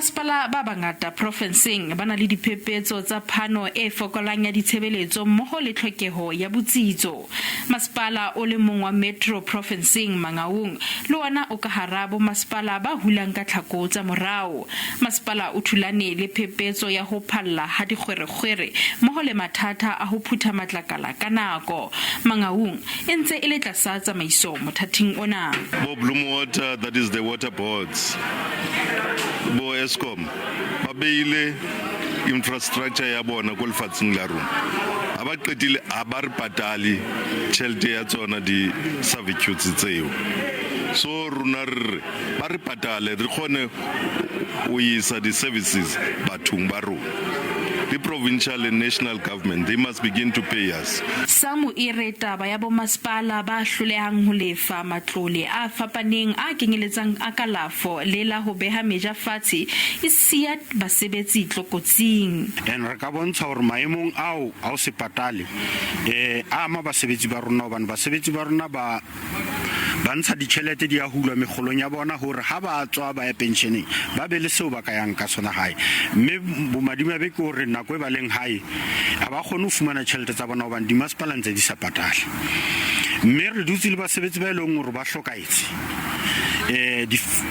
Bomasepala ba bangata profensing ba na le diphephetso tsa phano e fokolang ya ditshebeletso mmoho le tlhokeho ya botsitso. Masepala o le mong wa metro profensing Mangaung le ona o ka hara bomasepala ba hulang ka tlhako tsa morao. Masepala o thulane le phephetso ya ho phalla ha dikgwerekgwere mmoho le mathata a ho phutha matlakala ka nako. Mangaung e ntse e le tlasa tsamaiso mothating ona. Boomo water, that is the water boards. Bo Eskom ba beile infrastructure ya bona go lefatsheng la rona a ba qetile a ba re patali tšhelete ya tsona di servitudes tseo, so rona re ba re patale re kgone o isa di services bathong ba rona. The provincial and national government, they must begin to pay us. SAMWU Ditaba ya bomasepala ba hlolehang ho lefa matlole a fapaneng a kenyeletsang a kalafo le la ho beha meja fatshe e siya basebeletsi tlokotsing. En re ka bontsha hore maemong ao a o se patale ama basebetsi ba rona hobane basebetsi ba rona ba ntsha ditjhelete di a hulwa megolong ya bona hore ha ba tswa ba ya pensioneng ba be le seo ba ka yang ka sona hae, mme bomadima be ke hore nako e ba leng hae a ba kgone ho fumana tjhelete tsa bona hobane dimasepala ntse di sa patale, mme re dutse le basebetsi ba eleng hore ba hlokaetse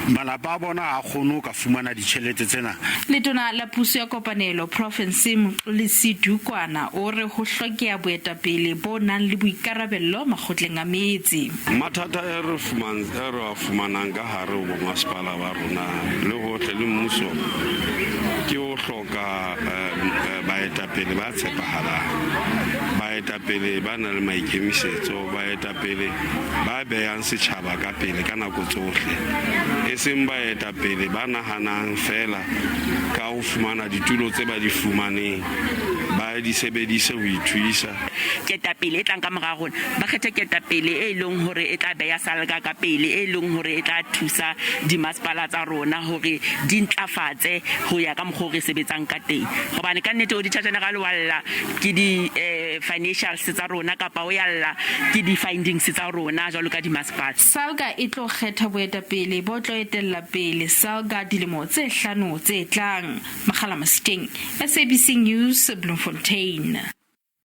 malapa a bona a kgone ka fumana ditjhelete tsena. Letona la puso ya kopanelo profensi le sidukwana o re ho hlokeha boetapele bo nang le boikarabello makgotleng a metsi. Mathata e re fumanang ka hare ho bomasepala ba rona le hohle le mmuso ke ho hloka baetapele ba tshepahalang, baetapele ba na le maikemisetso, baetapele ba behang setjhaba ka pele ka nako tsohle, e seng baetapele ba nahanang fela ka ho fumana ditulo tse ba di fumaneng ba di sebedise ho ithuisa. Ketapele e tlang ka mora rona ba kgetha ketapele e leng hore e tla beya SALGA ka pele, e leng hore e tla thusa dimasepala tsa rona hore di ntlafatse ho ya ka mokgwa re sebetsang ka teng, hobane ka nnete o di general walla ke di financials tsa rona kapa o yalla ke di findings tsa rona jwalo ka dimasepala. SALGA e tlo kgetha boetapele bo tlo etella pele SALGA dilemo tse 5 tse tlang. Makgala Masteng, SABC News, Bloemfontein.